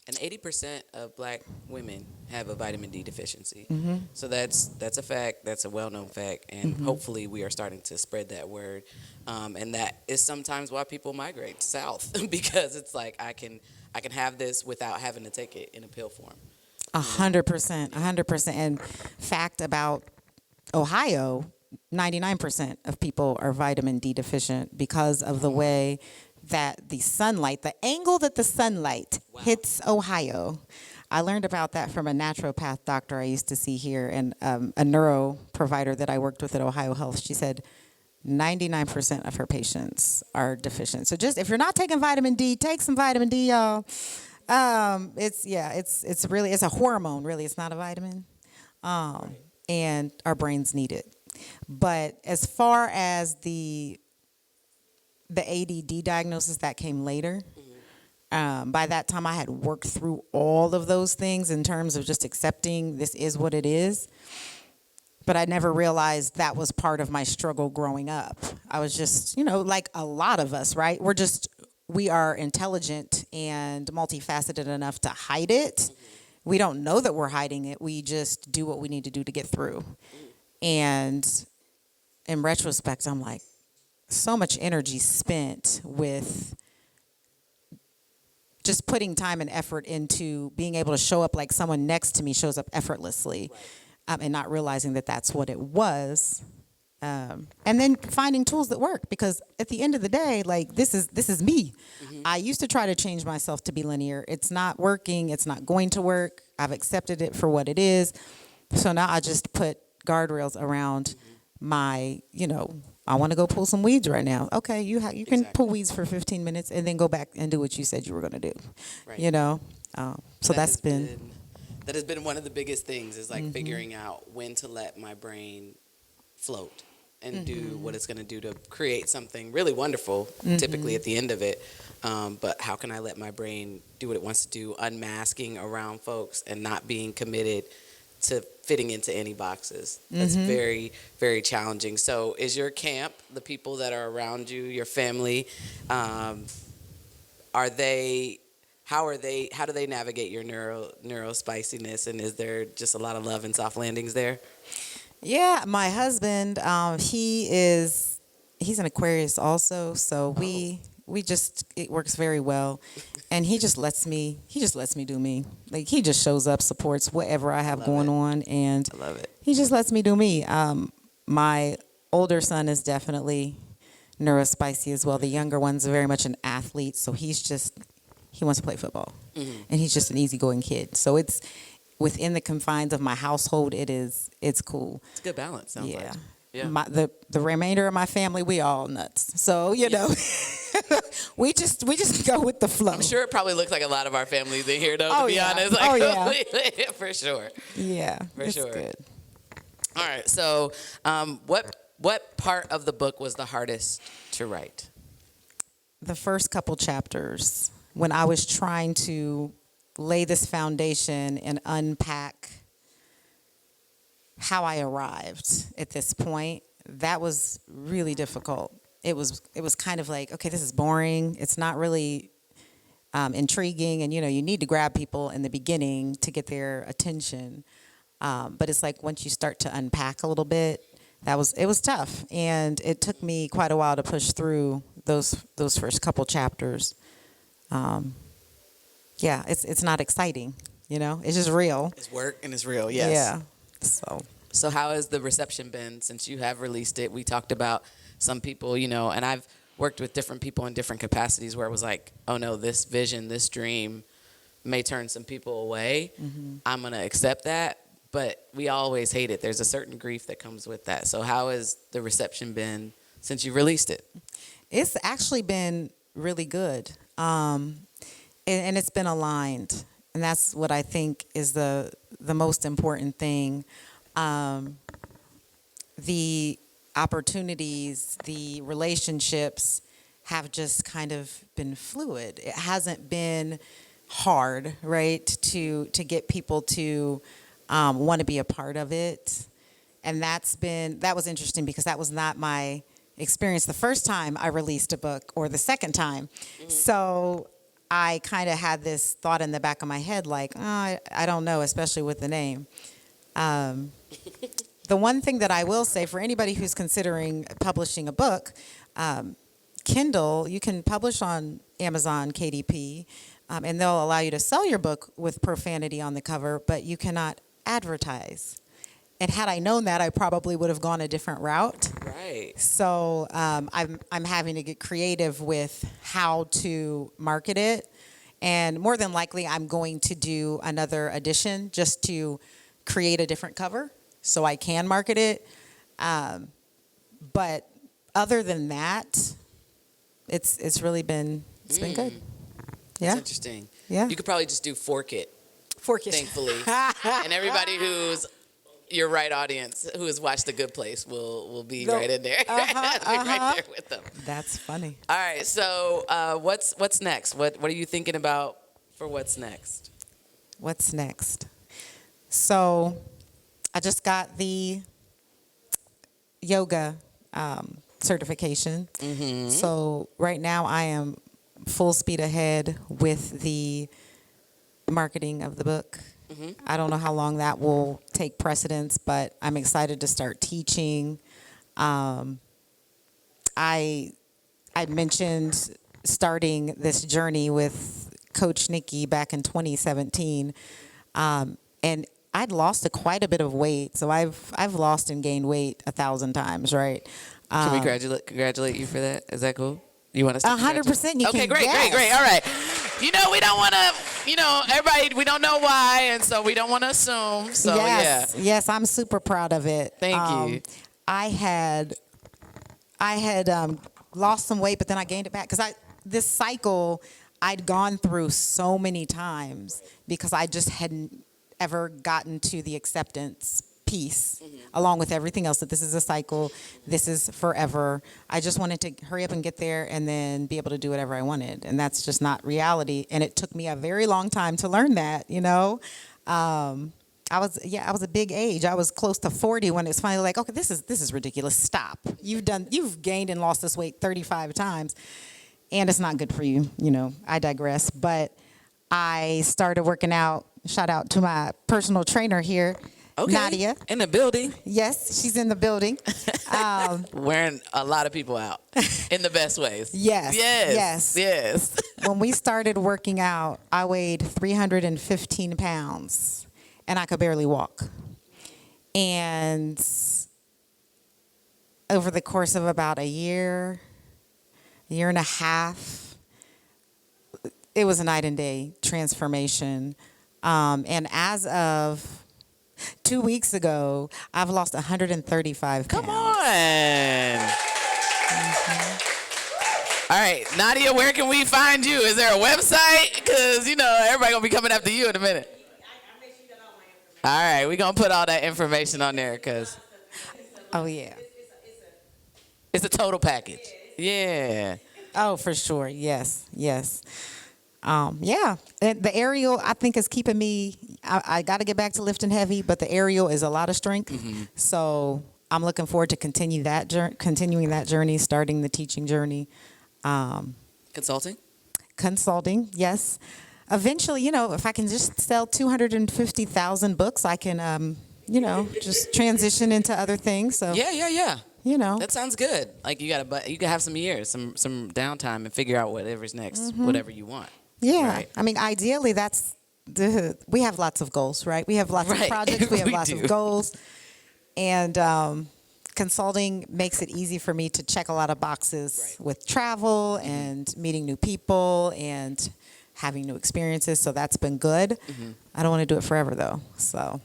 And 80% of Black women have a vitamin D deficiency. So that's a fact. That's a well-known fact. And hopefully we are starting to spread that word. And that is sometimes why people migrate south because it's like I can have this without having to take it in a pill form. 100%. And fact about Ohio, 99% of people are vitamin D deficient because of the way that the sunlight, the angle that the sunlight hits Ohio. I learned about that from a naturopath doctor I used to see here and a neuro provider that I worked with at Ohio Health. She said 99% of her patients are deficient. So just if you're not taking vitamin D, take some vitamin D, y'all. It's a hormone, really. It's not a vitamin. And our brains need it. But as far as the ADD diagnosis that came later, by that time I had worked through all of those things in terms of just accepting this is what it is. But I never realized that was part of my struggle growing up. I was just, like a lot of us, right? We are intelligent and multifaceted enough to hide it. We don't know that we're hiding it. We just do what we need to do to get through. And in retrospect, I'm like, so much energy spent with just putting time and effort into being able to show up like someone next to me shows up effortlessly, and not realizing that that's what it was. And then finding tools that work, because at the end of the day, like this is me. I used to try to change myself to be linear. It's not working. It's not going to work. I've accepted it for what it is. So now I just put guardrails around my, I want to go pull some weeds right now. Okay, you can pull weeds for 15 minutes and then go back and do what you said you were going to do. So that has been one of the biggest things is like figuring out when to let my brain float and do what it's going to do to create something really wonderful, typically at the end of it. But how can I let my brain do what it wants to do, unmasking around folks and not being committed to fitting into any boxes? That's very, very challenging. So is your camp, the people that are around you, your family, how do they navigate your neuro spiciness, and is there just a lot of love and soft landings there? Yeah, my husband, he's an Aquarius also, so it works very well, and he just lets me do me. Like he just shows up, supports whatever I have going on, and I love it. He just lets me do me. My older son is definitely neurospicy as well. The younger one's very much an athlete, so he wants to play football, and he's just an easygoing kid. So it's within the confines of my household. It's cool. It's a good balance. Sounds like. Yeah. The remainder of my family, we all nuts. So you know, we just go with the flow. I'm sure it probably looks like a lot of our families in here, though. To be honest, for sure. Yeah, for sure. Good. All right. So, what part of the book was the hardest to write? The first couple chapters, when I was trying to lay this foundation and unpack how I arrived at this point, that was really difficult. It was kind of like, okay, this is boring. It's not really intriguing, and you need to grab people in the beginning to get their attention. But it's like once you start to unpack a little bit, it was tough, and it took me quite a while to push through those first couple chapters. It's not exciting, It's just real. It's work and it's real. Yes. Yeah. So how has the reception been since you have released it? We talked about some people, and I've worked with different people in different capacities where it was like, oh no, this vision, this dream may turn some people away. Mm-hmm. I'm going to accept that, but we always hate it. There's a certain grief that comes with that. So how has the reception been since you released it? It's actually been really good. And it's been aligned. And that's what I think is the most important thing. The opportunities, the relationships have just kind of been fluid. It hasn't been hard, right, to get people to want to be a part of it. And that was interesting because that was not my experience the first time I released a book or the second time. Mm-hmm. So I kind of had this thought in the back of my head like, I don't know, especially with the name. The one thing that I will say for anybody who's considering publishing a book, Kindle, you can publish on Amazon KDP, and they'll allow you to sell your book with profanity on the cover, but you cannot advertise. And had I known that, I probably would have gone a different route. Right. So I'm having to get creative with how to market it. And more than likely, I'm going to do another edition just to create a different cover so I can market it. But other than that, it's really been good. Yeah. That's interesting. Yeah. You could probably just do fork it. Thankfully. And everybody who's your right audience who has watched The Good Place will be right in there. Right there with them. That's funny. All right. So what's next? What are you thinking about for what's next? What's next? So I just got the yoga certification. Mm-hmm. So right now I am full speed ahead with the marketing of the book. Mm-hmm. I don't know how long that will take precedence, but I'm excited to start teaching. I mentioned starting this journey with Coach Nikki back in 2017, and I'd lost quite a bit of weight. So I've lost and gained weight 1,000 times, right? Can we congratulate you for that? Is that cool? You want us to 100%. Okay, great. All right. We don't want to, everybody, we don't know why, and so we don't want to assume. So, Yes, I'm super proud of it. Thank you. I had lost some weight, but then I gained it back because this cycle I'd gone through so many times because I just hadn't ever gotten to the acceptance piece, along with everything else, that this is a cycle, this is forever. I just wanted to hurry up and get there and then be able to do whatever I wanted. And that's just not reality. And it took me a very long time to learn that, I was a big age. I was close to 40 when it's finally like, okay, this is ridiculous. Stop. You've gained and lost this weight 35 times and it's not good for you. I digress. But I started working out. Shout out to my personal trainer here. Okay. Nadia. In the building. Yes, she's in the building. Wearing a lot of people out in the best ways. Yes. When we started working out, I weighed 315 pounds and I could barely walk. And over the course of about a year and a half. It was a night and day transformation. And as of 2 weeks ago, I've lost 135 pounds. Come on. All right, Nadia, where can we find you? Is there a website? Because, everybody going to be coming after you in a minute. All right, we're going to put all that information on there because. Oh, yeah. It's a total package. Yeah. Oh, for sure. Yes. Yeah. And the aerial, I think, is keeping me. I got to get back to lifting heavy, but the aerial is a lot of strength. Mm-hmm. So I'm looking forward to continuing that journey, starting the teaching journey. Consulting, yes. Eventually, if I can just sell 250,000 books, I can, just transition into other things. So yeah. That sounds good. Like you can have some years, some downtime, and figure out whatever's next, mm-hmm. whatever you want. Yeah, right? I mean, ideally, we have lots of goals, right? We have lots of projects, we have lots of goals, and consulting makes it easy for me to check a lot of boxes with travel and meeting new people and having new experiences. So that's been good. Mm-hmm. I don't want to do it forever though. So,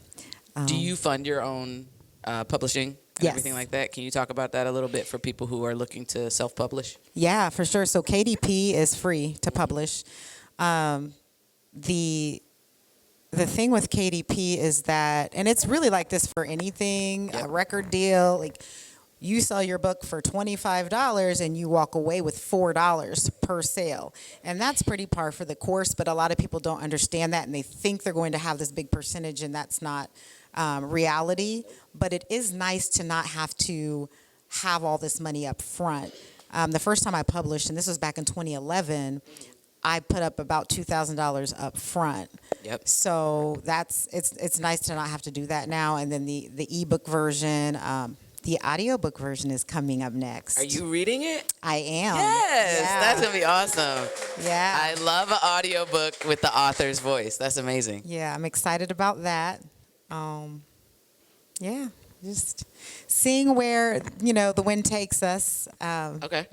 do you fund your own publishing and everything like that? Can you talk about that a little bit for people who are looking to self-publish? Yeah, for sure. So KDP is free to publish. The thing with KDP is that, and it's really like this for anything, a record deal, like you sell your book for $25 and you walk away with $4 per sale. And that's pretty par for the course, but a lot of people don't understand that and they think they're going to have this big percentage, and that's not reality. But it is nice to not have to have all this money up front. The first time I published, and this was back in 2011, I put up about $2,000 up front. Yep. So it's nice to not have to do that now. And then the ebook version, the audiobook version is coming up next. Are you reading it? I am. Yes, yeah. That's gonna be awesome. Yeah. I love an audiobook with the author's voice. That's amazing. Yeah, I'm excited about that. Just seeing where the wind takes us. Okay.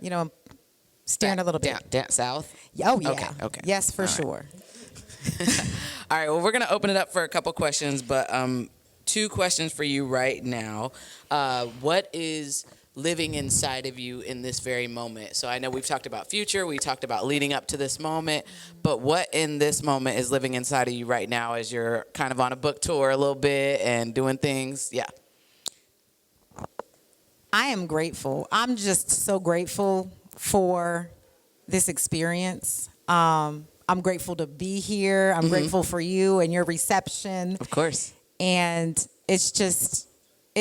Steering a little bit. Down south? Oh, yeah. Okay. Yes, for sure. All right, well, we're going to open it up for a couple questions, but 2 questions for you right now. What is living inside of you in this very moment? So I know we've talked about future, we talked about leading up to this moment, but what in this moment is living inside of you right now as you're kind of on a book tour a little bit and doing things? Yeah. I am grateful. I'm just so grateful for this experience. I'm grateful to be here. I'm grateful for you and your reception. Of course. And it's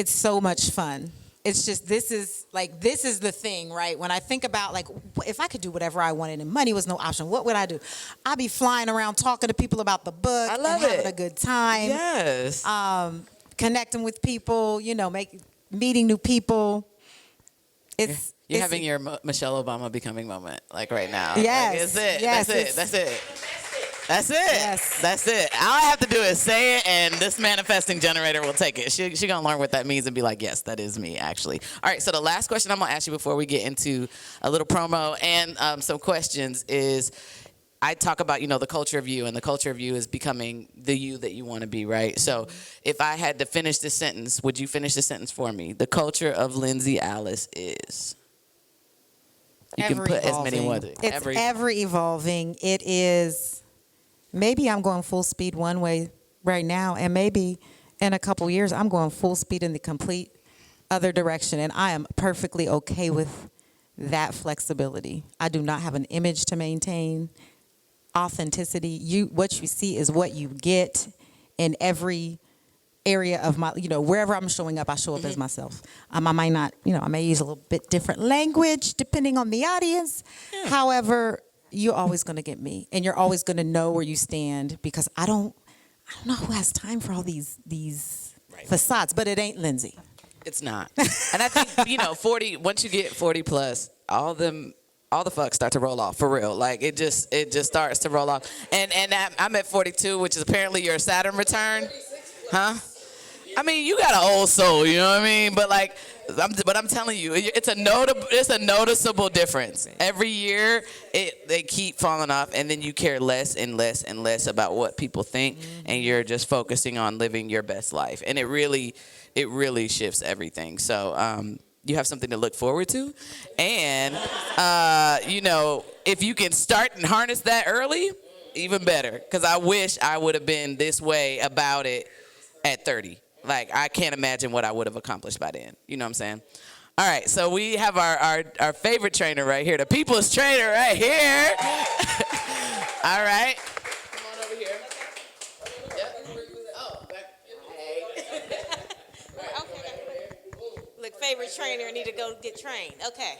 so much fun. It's just, this is the thing, right? When I think about, like, if I could do whatever I wanted and money was no option, what would I do? I'd be flying around talking to people about the book. I love having a good time. Yes. Connecting with people, meeting new people. You're having your Michelle Obama becoming moment, like right now. Yes. Like, yes. That's it. Yes. That's it. All I have to do is say it, and this manifesting generator will take it. She gonna learn what that means and be like, yes, that is me, actually. All right, so the last question I'm gonna ask you before we get into a little promo and some questions is, I talk about, the culture of you, and the culture of you is becoming the you that you want to be, right? So if I had to finish this sentence, would you finish the sentence for me? The culture of Lindsey Alice is... You can put as many words. It's ever evolving. It is, maybe I'm going full speed one way right now, and maybe in a couple years I'm going full speed in the complete other direction, and I am perfectly okay with that flexibility. I do not have an image to maintain. Authenticity, what you see is what you get in every area of my, wherever I'm showing up, I show up as myself. I might not, I may use a little bit different language depending on the audience. Yeah. However, you're always going to get me, and you're always going to know where you stand, because I don't know who has time for all these facades, but it ain't Lindsey. It's not. And I think, 40, once you get 40 plus, all the fucks start to roll off, for real. Like, it just starts to roll off. And I'm at 42, which is apparently your Saturn return. Huh? I mean, you got an old soul, you know what I mean? But like, I'm telling you, it's a noticeable difference. Every year, they keep falling off, and then you care less and less and less about what people think, and you're just focusing on living your best life, and it really shifts everything. So. You have something to look forward to, and if you can start and harness that early, even better. Because I wish I would have been this way about it at 30. Like, I can't imagine what I would have accomplished by then. You know what I'm saying? All right, so we have our favorite trainer right here, the people's trainer right here. All right. Come on over here. Look, favorite trainer, need to go get trained. Okay.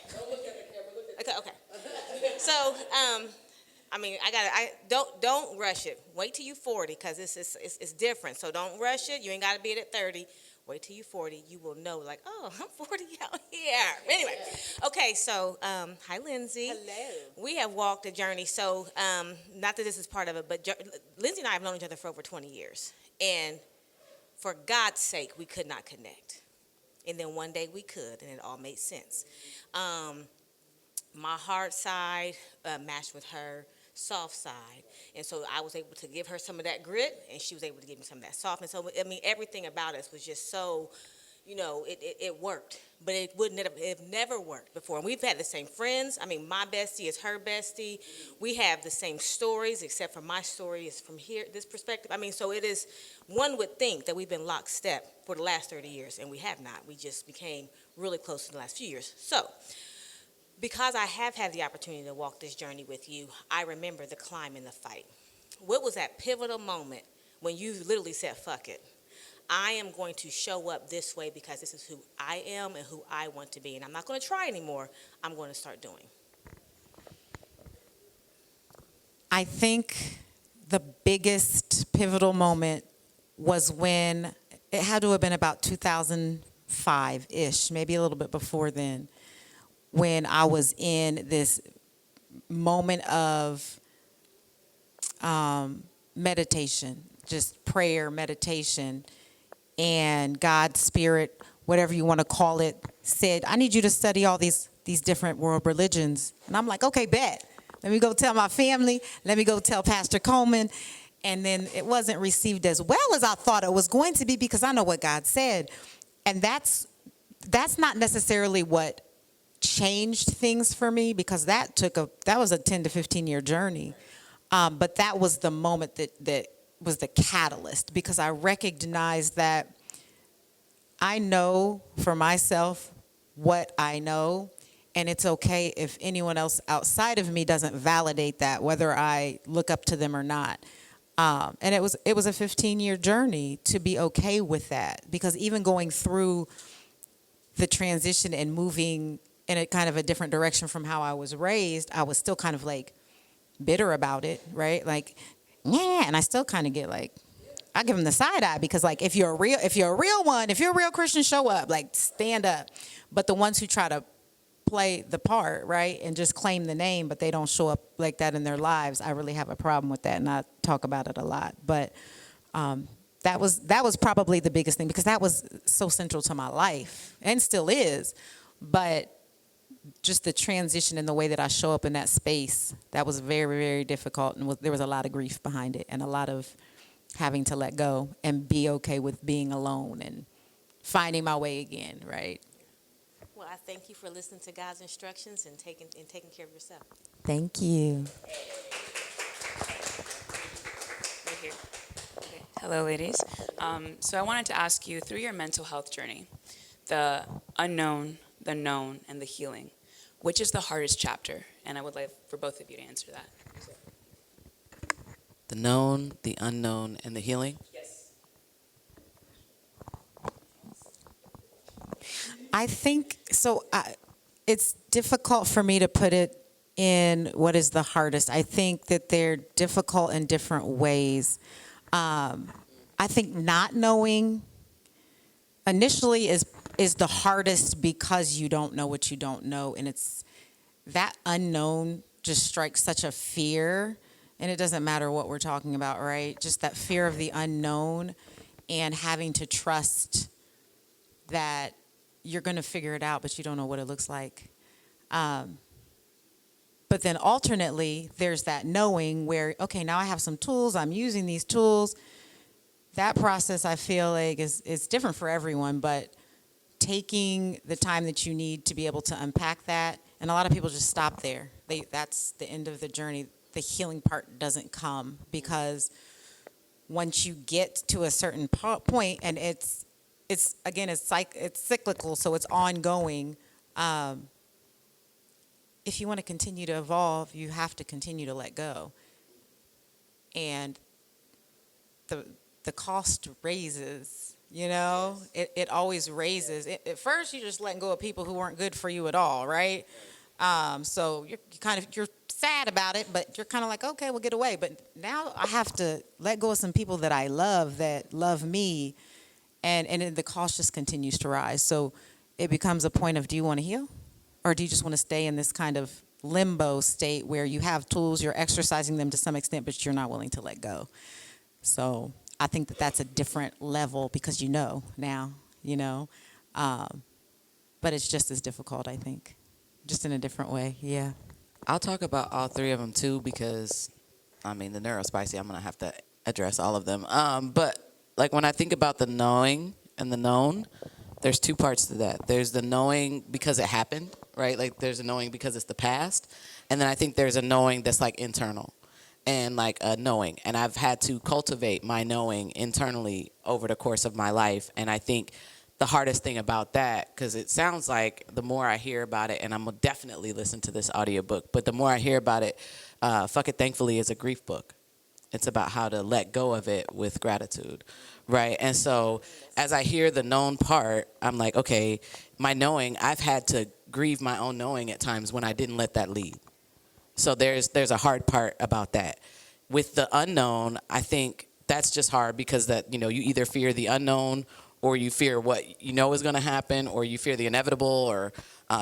Okay. So, don't rush it. Wait till you 40, because it's different. So don't rush it. You ain't got to be at 30. Wait till you 40. You will know, like, oh, I'm 40 out here. Anyway, okay. So, hi, Lindsey. Hello. We have walked a journey. So, not that this is part of it, but Lindsey and I have known each other for over 20 years, and for God's sake, we could not connect. And then one day we could, and it all made sense. My hard side matched with her soft side. And so I was able to give her some of that grit, and she was able to give me some of that softness. So, I mean, everything about us was just so, it worked. But it never worked before. And we've had the same friends. I mean, my bestie is her bestie. We have the same stories, except for my story is from here, this perspective. I mean, so it is, one would think that we've been lockstep for the last 30 years, and we have not. We just became really close in the last few years. So, because I have had the opportunity to walk this journey with you, I remember the climb and the fight. What was that pivotal moment when you literally said, fuck it? I am going to show up this way because this is who I am and who I want to be. And I'm not going to try anymore. I'm going to start doing. I think the biggest pivotal moment was when, it had to have been about 2005-ish, maybe a little bit before then, when I was in this moment of meditation, just prayer, meditation, and God's Spirit, whatever you want to call it, said, I need you to study all these different world religions. And I'm like, okay, bet. Let me go tell my family. Let me go tell Pastor Coleman. And then it wasn't received as well as I thought it was going to be, because I know what God said. And that's not necessarily what changed things for me, because that was a 10 to 15 year journey. But that was the moment that was the catalyst, because I recognized that I know for myself what I know, and it's okay if anyone else outside of me doesn't validate that, whether I look up to them or not. And it was a 15-year journey to be okay with that, because even going through the transition and moving in a kind of a different direction from how I was raised, I was still kind of like bitter about it, right? Like, yeah, and I still kind of get like, I give them the side eye, because like, if you're a real Christian, show up, like stand up. But the ones who try to play the part, right, and just claim the name, but they don't show up like that in their lives, I really have a problem with that, and I talk about it a lot. But that was probably the biggest thing, because that was so central to my life and still is. But just the transition in the way that I show up in that space, that was very, very difficult. And there was a lot of grief behind it, and a lot of having to let go and be okay with being alone and finding my way again, right? Well, I thank you for listening to God's instructions and taking care of yourself. Thank you. Right here. Okay. Hello, ladies. So I wanted to ask you, through your mental health journey, the unknown, the known, and the healing, which is the hardest chapter? And I would like for both of you to answer that. The known, the unknown, and the healing? Yes. I think so. It's difficult for me to put it in what is the hardest. I think that they're difficult in different ways. I think not knowing initially is the hardest, because you don't know what you don't know, and it's that unknown just strikes such a fear, and it doesn't matter what we're talking about, right? Just that fear of the unknown. and having to trust that you're going to figure it out, but you don't know what it looks like. But then alternately, there's that knowing where, okay, now I have some tools, I'm using these tools. That process, I feel like, is different for everyone, but taking the time that you need to be able to unpack that, and a lot of people just stop there. That's the end of the journey. The healing part doesn't come, because once you get to a certain point, and it's cyclical, so it's ongoing. If you want to continue to evolve, you have to continue to let go. And the cost raises, it always raises. At first, you're just letting go of people who weren't good for you at all, right? So you're sad about it, but you're kind of like, okay, we'll get away. But now I have to let go of some people that I love, that love me, and then the cost just continues to rise. So it becomes a point of, do you want to heal? Or do you just want to stay in this kind of limbo state where you have tools, you're exercising them to some extent, but you're not willing to let go? So I think that that's a different level, because now, but it's just as difficult, I think, just in a different way. Yeah. I'll talk about all three of them too, because the neurospicy, I'm going to have to address all of them. But like when I think about the knowing and the known, there's two parts to that. There's the knowing because it happened, right? Like there's a knowing because it's the past. And then I think there's a knowing that's like internal and like a knowing. And I've had to cultivate my knowing internally over the course of my life. And I think the hardest thing about that, because it sounds like the more I hear about it, and I'm going to definitely listen to this audiobook, but the more I hear about it, Fuck It Thankfully is a grief book. It's about how to let go of it with gratitude, right? And so as I hear the known part, I'm like, okay, my knowing, I've had to grieve my own knowing at times when I didn't let that lead. So there's a hard part about that. With the unknown, I think that's just hard because that, you either fear the unknown, or you fear what you know is going to happen, or you fear the inevitable, or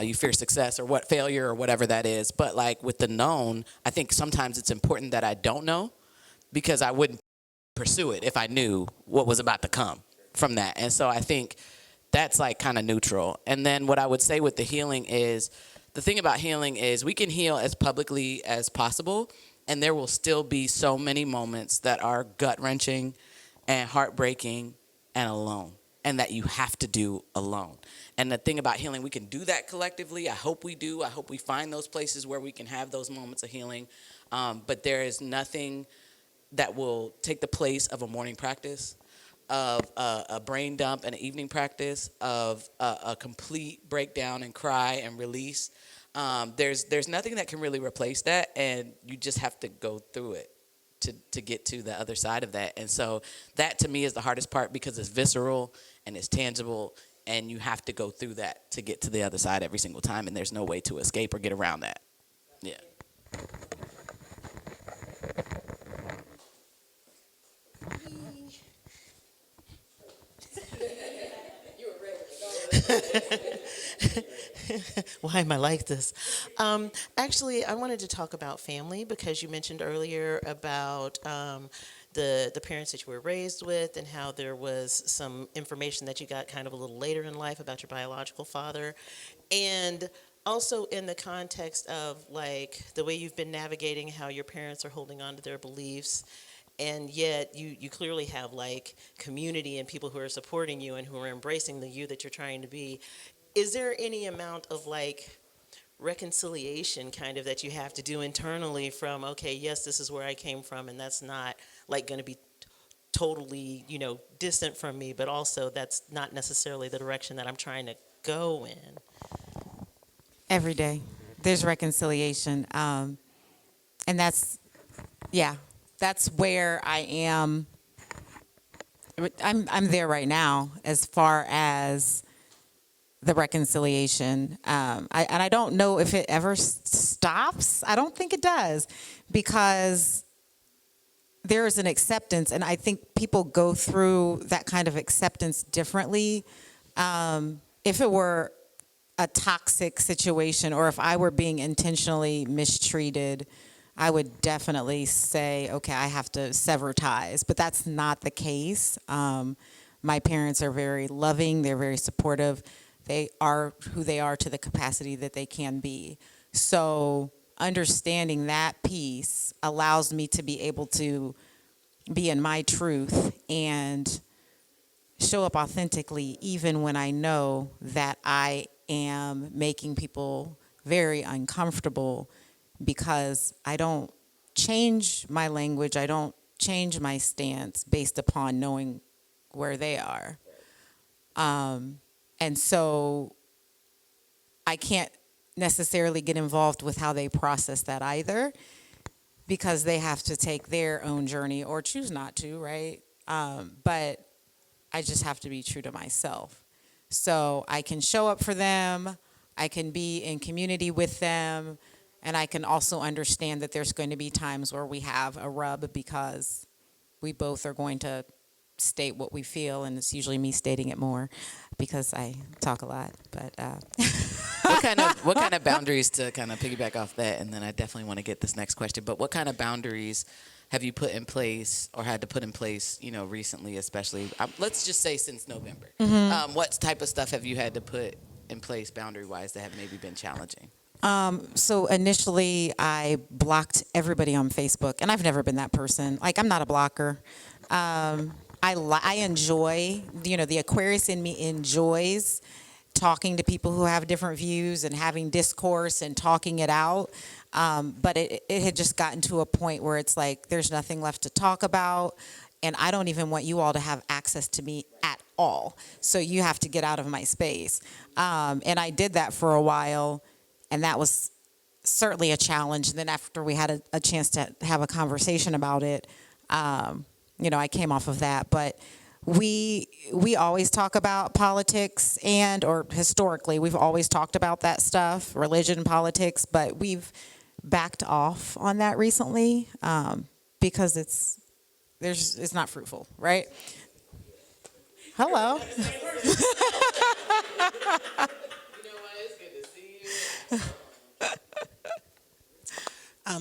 you fear success, or what failure, or whatever that is. But like with the known, I think sometimes it's important that I don't know, because I wouldn't pursue it if I knew what was about to come from that. And so I think that's like kind of neutral. And then what I would say with the healing is, the thing about healing is we can heal as publicly as possible, and there will still be so many moments that are gut-wrenching and heartbreaking and alone, and that you have to do alone. And the thing about healing, we can do that collectively. I hope we do. I hope we find those places where we can have those moments of healing. But there is nothing that will take the place of a morning practice, of a brain dump and an evening practice, of a complete breakdown and cry and release. There's nothing that can really replace that, and you just have to go through it to get to the other side of that. And so that to me is the hardest part, because it's visceral and it's tangible, and you have to go through that to get to the other side every single time, and there's no way to escape or get around that. Yeah. Why am I like this? Actually, I wanted to talk about family, because you mentioned earlier about the parents that you were raised with, and how there was some information that you got kind of a little later in life about your biological father. And also in the context of like the way you've been navigating how your parents are holding on to their beliefs, and yet you clearly have like community and people who are supporting you and who are embracing the you that you're trying to be. Is there any amount of like reconciliation kind of that you have to do internally from, okay, yes, this is where I came from, and that's not like going to be totally, distant from me, but also that's not necessarily the direction that I'm trying to go in? Every day there's reconciliation. And that's where I am. I'm there right now as far as the reconciliation. And I don't know if it ever stops. I don't think it does, because there is an acceptance, and I think people go through that kind of acceptance differently. If it were a toxic situation, or if I were being intentionally mistreated, I would definitely say, okay, I have to sever ties. But that's not the case. My parents are very loving, they're very supportive. They are who they are to the capacity that they can be. So understanding that piece allows me to be able to be in my truth and show up authentically, even when I know that I am making people very uncomfortable, because I don't change my language, I don't change my stance based upon knowing where they are. And so I can't necessarily get involved with how they process that either, because they have to take their own journey or choose not to, right? But I just have to be true to myself. So I can show up for them, I can be in community with them, and I can also understand that there's going to be times where we have a rub because we both are going to state what we feel, and it's usually me stating it more because I talk a lot. But What kind of boundaries, to kind of piggyback off that, and then I definitely want to get this next question, but what kind of boundaries have you put in place or had to put in place, recently, especially, let's just say since November? What type of stuff have you had to put in place boundary-wise that have maybe been challenging? So initially, I blocked everybody on Facebook, and I've never been that person. Like, I'm not a blocker. I enjoy, the Aquarius in me enjoys talking to people who have different views and having discourse and talking it out. But it had just gotten to a point where it's like, there's nothing left to talk about, and I don't even want you all to have access to me at all. So you have to get out of my space. And I did that for a while, and that was certainly a challenge. And then after we had a chance to have a conversation about it, I came off of that. But we always talk about politics, or historically, we've always talked about that stuff, religion, politics, but we've backed off on that recently because it's not fruitful, right? Hello.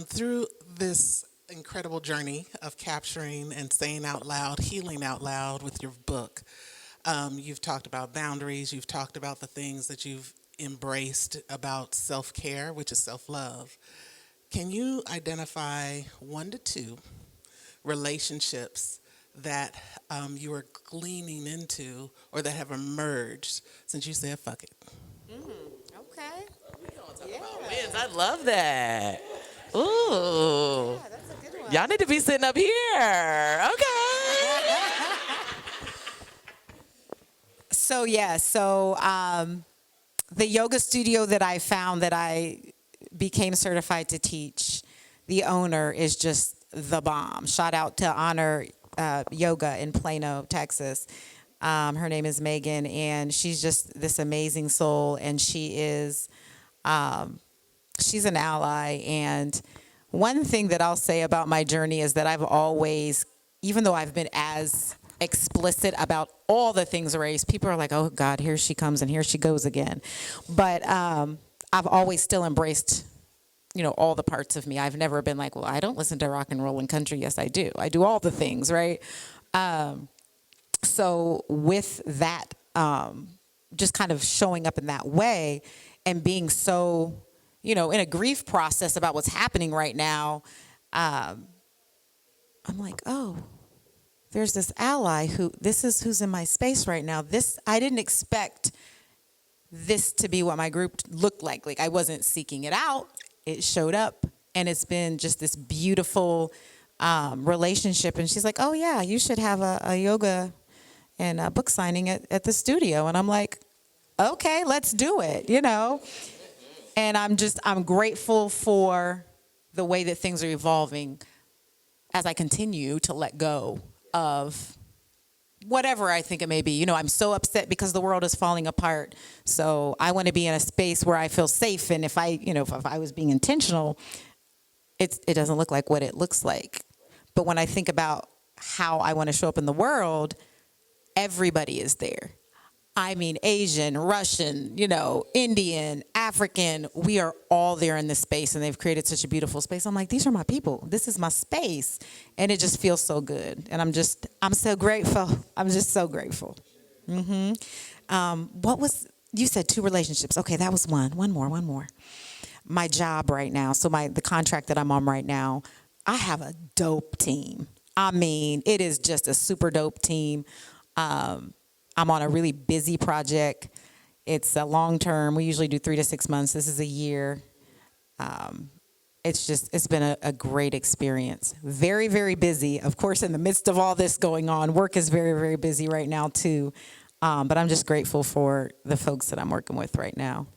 Through this incredible journey of capturing and saying out loud, healing out loud with your book, you've talked about boundaries, you've talked about the things that you've embraced about self-care, which is self-love. Can you identify 1 to 2 relationships that you are gleaning into or that have emerged since you said fuck it? Okay. Wins. I love that. Ooh. Yeah, that's a good one. Y'all need to be sitting up here. Okay. So the yoga studio that I found that I became certified to teach, the owner is just the bomb. Shout out to Honor Yoga in Plano, Texas. Her name is Megan, and she's just this amazing soul, and she is she's an ally. And one thing that I'll say about my journey is that I've always, even though I've been as explicit about all the things race, people are like, oh God, here she comes and here she goes again. But I've always still embraced, all the parts of me. I've never been like, well, I don't listen to rock and roll and country. Yes, I do. I do all the things, right? So with that, just kind of showing up in that way and being so, in a grief process about what's happening right now, I'm like, oh, there's this ally who's in my space right now. I didn't expect this to be what my group looked like. Like, I wasn't seeking it out. It showed up, and it's been just this beautiful relationship. And she's like, oh yeah, you should have a yoga and a book signing at the studio. And I'm like, okay, let's do it, And I'm grateful for the way that things are evolving as I continue to let go of whatever I think it may be. I'm so upset because the world is falling apart. So I want to be in a space where I feel safe. And if I was being intentional, it doesn't look like what it looks like. But when I think about how I want to show up in the world, everybody is there. I mean, Asian, Russian, Indian, African, we are all there in this space, and they've created such a beautiful space. I'm like, these are my people. This is my space. And it just feels so good. And I'm so grateful. I'm just so grateful. You said 2 relationships. Okay, that was one. One more. My job right now, so the contract that I'm on right now, I have a dope team. I mean, it is just a super dope team. I'm on a really busy project. It's a long term. We usually do 3 to 6 months. This is a year. It's been a great experience. Very, very busy. Of course, in the midst of all this going on, work is very, very busy right now too. But I'm just grateful for the folks that I'm working with right now.